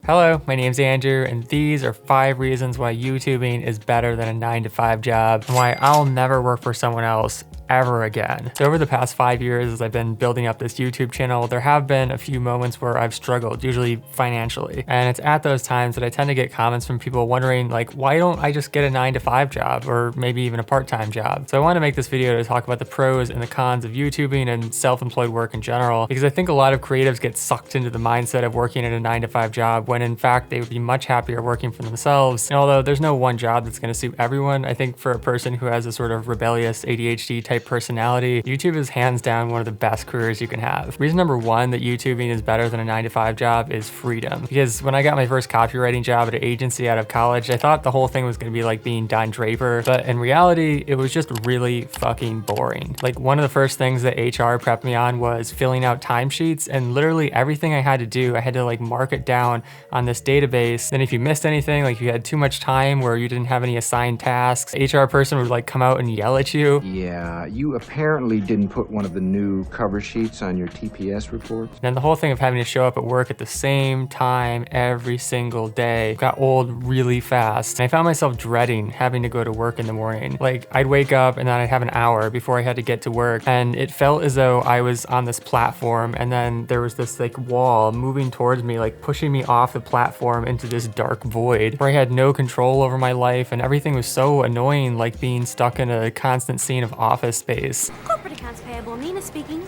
Hello, my name's Andrew, and these are 5 reasons why YouTubing is better than a 9-to-5 job, and why I'll never work for someone else ever again. So over the past 5 years, as I've been building up this YouTube channel, there have been a few moments where I've struggled, usually financially. And it's at those times that I tend to get comments from people wondering, like, why don't I just get a 9-to-5 job, or maybe even a part-time job? So I want to make this video to talk about the pros and the cons of YouTubing and self-employed work in general, because I think a lot of creatives get sucked into the mindset of working at a 9-to-5 job, when in fact they would be much happier working for themselves. And although there's no one job that's going to suit everyone, I think for a person who has a sort of rebellious ADHD type personality, YouTube is hands down one of the best careers you can have. Reason number 1 that YouTubing is better than a 9-to-5 job is freedom. Because when I got my first copywriting job at an agency out of college, I thought the whole thing was going to be like being Don Draper, but in reality, it was just really fucking boring. Like, one of the first things that HR prepped me on was filling out timesheets, and literally everything I had to do, I had to like mark it down on this database. Then if you missed anything, like you had too much time where you didn't have any assigned tasks, HR person would like come out and yell at you. Yeah, you apparently didn't put one of the new cover sheets on your TPS reports. And the whole thing of having to show up at work at the same time every single day got old really fast. And I found myself dreading having to go to work in the morning. Like, I'd wake up and then I'd have an hour before I had to get to work, and it felt as though I was on this platform and then there was this like wall moving towards me, like pushing me off the platform into this dark void where I had no control over my life, and everything was so annoying, like being stuck in a constant scene of Office Space. Corporate accounts payable, Nina speaking.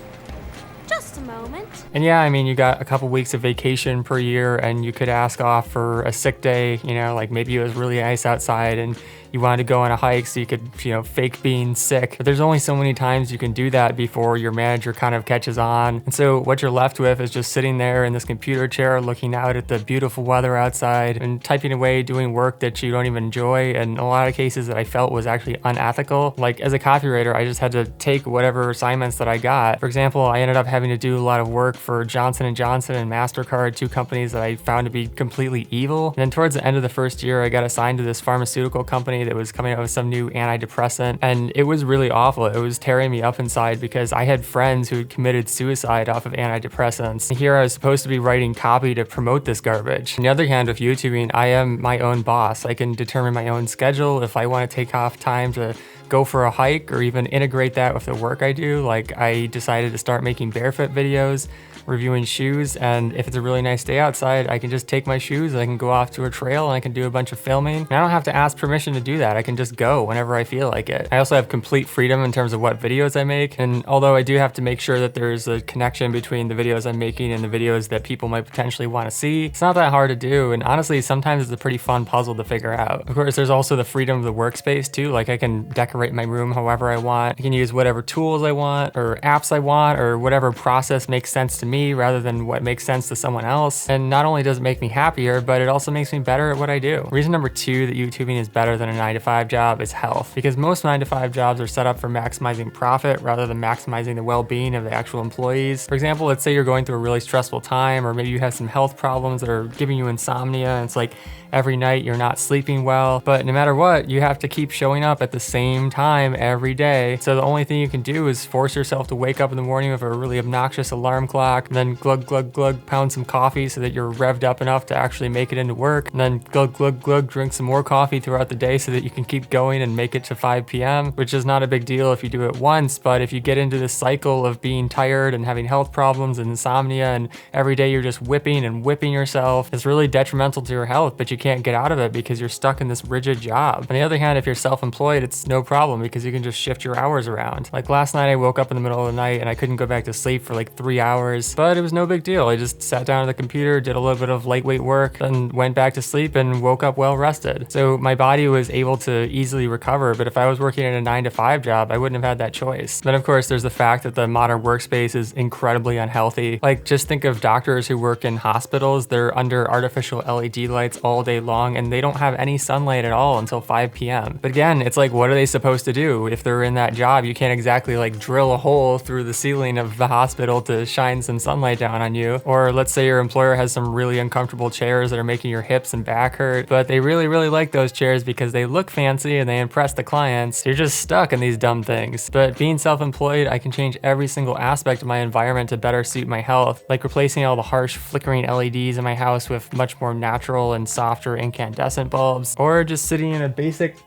Just a moment. And yeah, I mean, you got a couple weeks of vacation per year, and you could ask off for a sick day, you know, like maybe it was really nice outside and you wanted to go on a hike so you could, you know, fake being sick. But there's only so many times you can do that before your manager kind of catches on. And so what you're left with is just sitting there in this computer chair looking out at the beautiful weather outside and typing away, doing work that you don't even enjoy. And in a lot of cases that I felt was actually unethical. Like, as a copywriter, I just had to take whatever assignments that I got. For example, I ended up having to do a lot of work for Johnson & Johnson and MasterCard, 2 companies that I found to be completely evil. And then towards the end of the first year, I got assigned to this pharmaceutical company that was coming out with some new antidepressant, and it was really awful. It was tearing me up inside because I had friends who had committed suicide off of antidepressants. And here I was supposed to be writing copy to promote this garbage. On the other hand, with YouTubing, I am my own boss. I can determine my own schedule. If I want to take off time to go for a hike or even integrate that with the work I do, like I decided to start making barefoot videos, reviewing shoes, and if it's a really nice day outside, I can just take my shoes and I can go off to a trail and I can do a bunch of filming. And I don't have to ask permission to do that. I can just go whenever I feel like it. I also have complete freedom in terms of what videos I make, and although I do have to make sure that there's a connection between the videos I'm making and the videos that people might potentially want to see, it's not that hard to do, and honestly sometimes it's a pretty fun puzzle to figure out. Of course, there's also the freedom of the workspace too. Like, I can decorate my room however I want. I can use whatever tools I want or apps I want or whatever process makes sense to me rather than what makes sense to someone else. And not only does it make me happier, but it also makes me better at what I do. Reason number 2 that YouTubing is better than a 9-to-5 job is health, because most 9-to-5 jobs are set up for maximizing profit rather than maximizing the well-being of the actual employees. For example, let's say you're going through a really stressful time, or maybe you have some health problems that are giving you insomnia, and it's like every night you're not sleeping well, but no matter what, you have to keep showing up at the same time every day. So the only thing you can do is force yourself to wake up in the morning with a really obnoxious alarm clock, and then glug, glug, glug, pound some coffee so that you're revved up enough to actually make it into work, and then glug, glug, glug, drink some more coffee throughout the day so that you can keep going and make it to 5 p.m., which is not a big deal if you do it once, but if you get into this cycle of being tired and having health problems and insomnia, and every day you're just whipping and whipping yourself, it's really detrimental to your health, but you can't get out of it because you're stuck in this rigid job. On the other hand, if you're self-employed, it's no problem because you can just shift your hours around. Like last night, I woke up in the middle of the night and I couldn't go back to sleep for like 3 hours, but it was no big deal. I just sat down at the computer, did a little bit of lightweight work, then went back to sleep and woke up well rested. So my body was able to easily recover, but if I was working in a 9-to-5 job, I wouldn't have had that choice. Then of course, there's the fact that the modern workspace is incredibly unhealthy. Like, just think of doctors who work in hospitals. They're under artificial LED lights all day long, and they don't have any sunlight at all until 5 p.m. But again, it's like, what are they supposed to do? If they're in that job, you can't exactly like drill a hole through the ceiling of the hospital to shine some sunlight down on you. Or let's say your employer has some really uncomfortable chairs that are making your hips and back hurt, but they really, really like those chairs because they look fancy and they impress the clients. You're just stuck in these dumb things. But being self-employed, I can change every single aspect of my environment to better suit my health, like replacing all the harsh flickering LEDs in my house with much more natural and softer incandescent bulbs, or just sitting in a basic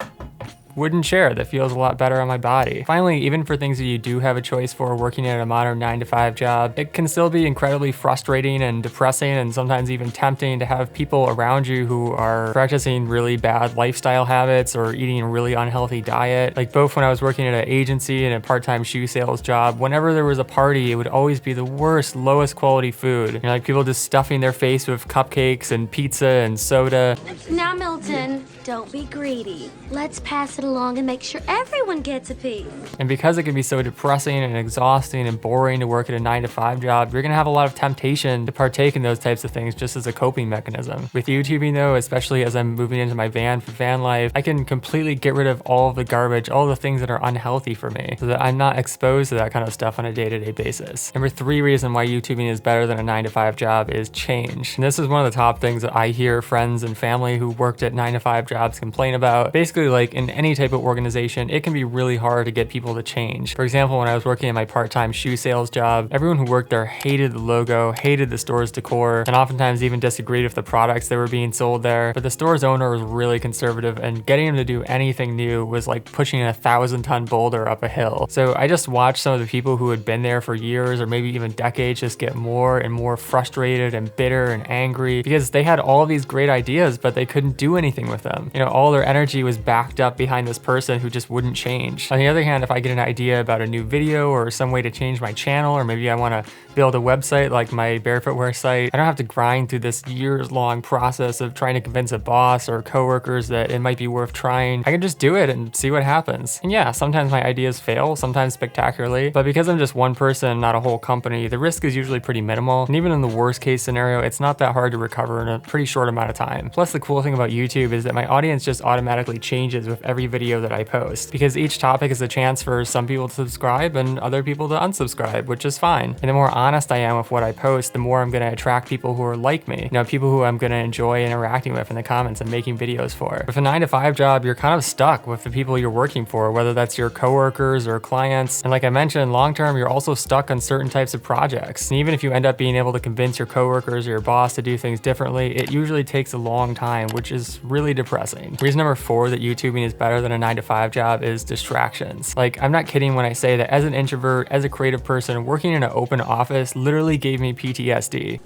wooden chair that feels a lot better on my body. Finally, even for things that you do have a choice for, working at a modern 9-to-5 job, it can still be incredibly frustrating and depressing and sometimes even tempting to have people around you who are practicing really bad lifestyle habits or eating a really unhealthy diet. Like both when I was working at an agency and a part-time shoe sales job, whenever there was a party, it would always be the worst, lowest quality food. You know, like people just stuffing their face with cupcakes and pizza and soda. Now, Milton, don't be greedy. Let's pass it along and make sure everyone gets a piece. And because it can be so depressing and exhausting and boring to work at a 9-to-5 job, you're gonna have a lot of temptation to partake in those types of things just as a coping mechanism. With YouTubing though, especially as I'm moving into my van for van life, I can completely get rid of all of the garbage, all the things that are unhealthy for me, so that I'm not exposed to that kind of stuff on a day-to-day basis. Number 3 reason why YouTubing is better than a 9-to-5 job is change. And this is one of the top things that I hear friends and family who worked at 9-to-5 jobs complain about. Basically, like in any type of organization, it can be really hard to get people to change. For example, when I was working at my part-time shoe sales job, everyone who worked there hated the logo, hated the store's decor, and oftentimes even disagreed with the products that were being sold there. But the store's owner was really conservative, and getting him to do anything new was like pushing a 1,000-ton boulder up a hill. So I just watched some of the people who had been there for years or maybe even decades just get more and more frustrated and bitter and angry because they had all these great ideas, but they couldn't do anything with them. You know, all their energy was backed up behind this person who just wouldn't change. On the other hand, if I get an idea about a new video or some way to change my channel, or maybe I want to build a website like my Barefootwear site, I don't have to grind through this years-long process of trying to convince a boss or coworkers that it might be worth trying. I can just do it and see what happens. And yeah, sometimes my ideas fail, sometimes spectacularly, but because I'm just one person, not a whole company, the risk is usually pretty minimal. And even in the worst case scenario, it's not that hard to recover in a pretty short amount of time. Plus, the cool thing about YouTube is that my audience just automatically changes with every video that I post, because each topic is a chance for some people to subscribe and other people to unsubscribe, which is fine. And the more honest I am with what I post, the more I'm going to attract people who are like me, you know, people who I'm going to enjoy interacting with in the comments and making videos for. With a 9-to-5 job, you're kind of stuck with the people you're working for, whether that's your coworkers or clients. And like I mentioned, long term, you're also stuck on certain types of projects. And even if you end up being able to convince your coworkers or your boss to do things differently, it usually takes a long time, which is really depressing. Reason number 4 that YouTubing is better than a 9-to-5 job is distractions. Like, I'm not kidding when I say that as an introvert, as a creative person, working in an open office literally gave me PTSD.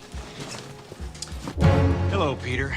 Hello, Peter.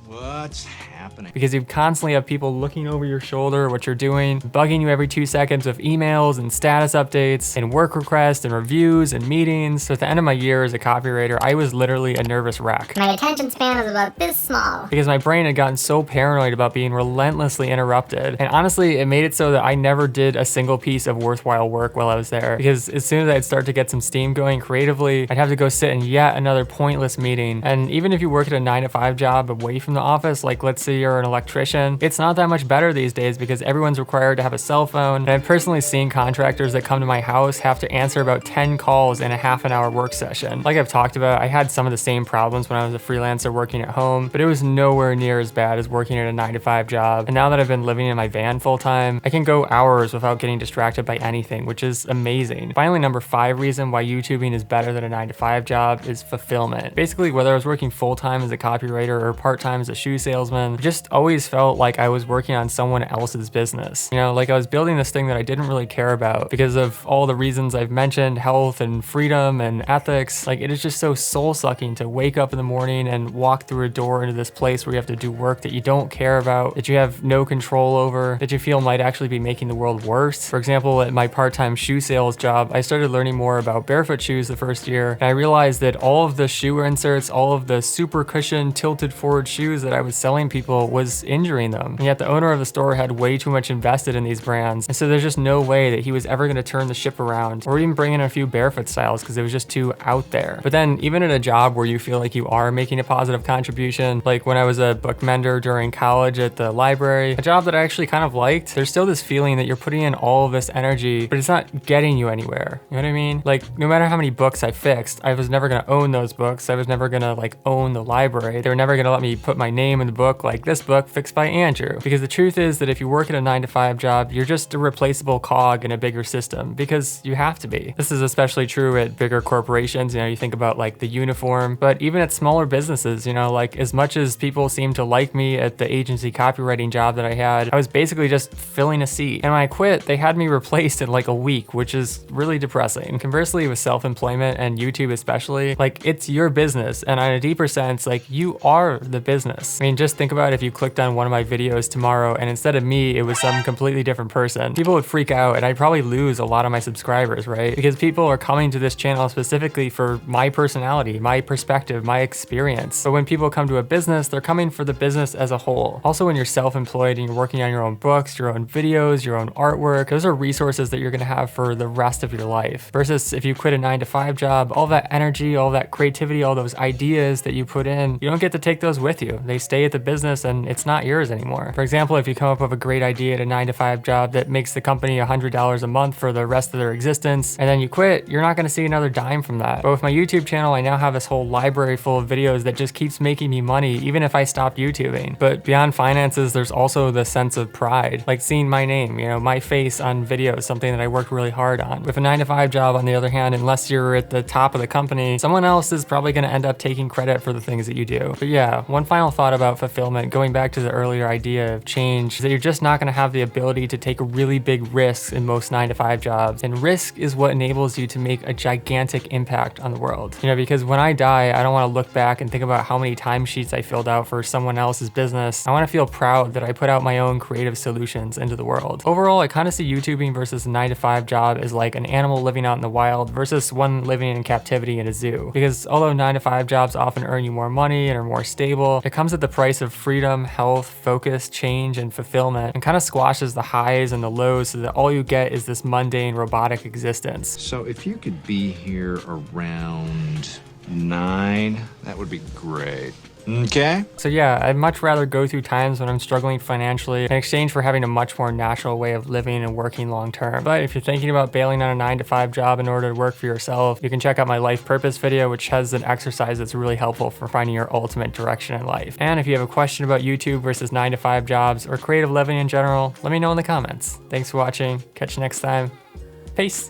What's happening? Because you constantly have people looking over your shoulder, what you're doing, bugging you every 2 seconds with emails and status updates and work requests and reviews and meetings. So at the end of my year as a copywriter, I was literally a nervous wreck. My attention span was about this small. Because my brain had gotten so paranoid about being relentlessly interrupted. And honestly, it made it so that I never did a single piece of worthwhile work while I was there. Because as soon as I'd start to get some steam going creatively, I'd have to go sit in yet another pointless meeting. And even if you work at a 9-to-5 job away from the office, like let's say you're an electrician, it's not that much better these days because everyone's required to have a cell phone. And I've personally seen contractors that come to my house have to answer about 10 calls in a half-an-hour work session. Like I've talked about, I had some of the same problems when I was a freelancer working at home, but it was nowhere near as bad as working at a 9-to-5 job. And now that I've been living in my van full time, I can go hours without getting distracted by anything, which is amazing. Finally, number 5 reason why YouTubing is better than a 9-to-5 job is fulfillment. Basically, whether I was working full-time as a copywriter or part-time as a shoe salesman, I just always felt like I was working on someone else's business. You know, like I was building this thing that I didn't really care about because of all the reasons I've mentioned, health and freedom and ethics. Like it is just so soul-sucking to wake up in the morning and walk through a door into this place where you have to do work that you don't care about, that you have no control over, that you feel might actually be making the world worse. For example, at my part-time shoe sales job, I started learning more about barefoot shoes the first year, and I realized that all of the shoe inserts, all of the super cushion tilted forward shoes that I was selling people people was injuring them. And yet the owner of the store had way too much invested in these brands. And so there's just no way that he was ever going to turn the ship around or even bring in a few barefoot styles because it was just too out there. But then even in a job where you feel like you are making a positive contribution, like when I was a book mender during college at the library, a job that I actually kind of liked, there's still this feeling that you're putting in all of this energy, but it's not getting you anywhere. You know what I mean? Like, no matter how many books I fixed, I was never gonna own those books. I was never gonna like own the library. They were never gonna let me put my name in the book like this book fixed by Andrew. Because the truth is that if you work at a 9-to-5 job, you're just a replaceable cog in a bigger system because you have to be. This is especially true at bigger corporations. You know, you think about like the uniform, but even at smaller businesses, you know, like as much as people seem to like me at the agency copywriting job that I had, I was basically just filling a seat. And when I quit, they had me replaced in like a week, which is really depressing. Conversely, with self-employment and YouTube especially, like it's your business. And on a deeper sense, like you are the business. I mean, just think about if you clicked on one of my videos tomorrow and instead of me, it was some completely different person. People would freak out and I'd probably lose a lot of my subscribers, right? Because people are coming to this channel specifically for my personality, my perspective, my experience. But when people come to a business, they're coming for the business as a whole. Also, when you're self-employed and you're working on your own books, your own videos, your own artwork, those are resources that you're gonna have for the rest of your life. Versus if you quit a 9-to-5 job, all that energy, all that creativity, all those ideas that you put in, you don't get to take those with you. They stay at the business and it's not yours anymore. For example, if you come up with a great idea at a 9-to-5 job that makes the company $100 a month for the rest of their existence, and then you quit, you're not gonna see another dime from that. But with my YouTube channel, I now have this whole library full of videos that just keeps making me money, even if I stopped YouTubing. But beyond finances, there's also the sense of pride, like seeing my name, you know, my face on videos, something that I worked really hard on. With a 9-to-5 job, on the other hand, unless you're at the top of the company, someone else is probably gonna end up taking credit for the things that you do. But yeah, one final thought about fulfillment, going back to the earlier idea of change, is that you're just not gonna have the ability to take really big risks in most 9-to-5 jobs. And risk is what enables you to make a gigantic impact on the world. You know, because when I die, I don't wanna look back and think about how many timesheets I filled out for someone else's business. I wanna feel proud that I put out my own creative solutions into the world. Overall, I kinda see YouTubing versus a 9-to-5 job as like an animal living out in the wild versus one living in captivity in a zoo. Because although 9-to-5 jobs often earn you more money and are more stable, it comes at the price of freedom, health, focus, change, and fulfillment, and kind of squashes the highs and the lows so that all you get is this mundane robotic existence. So if you could be here around 9, that would be great. Okay. So yeah, I'd much rather go through times when I'm struggling financially in exchange for having a much more natural way of living and working long term. But if you're thinking about bailing on a 9-to-5 job in order to work for yourself, you can check out my life purpose video, which has an exercise that's really helpful for finding your ultimate direction in life. And if you have a question about YouTube versus 9-to-5 jobs or creative living in general, let me know in the comments. Thanks for watching. Catch you next time. Peace.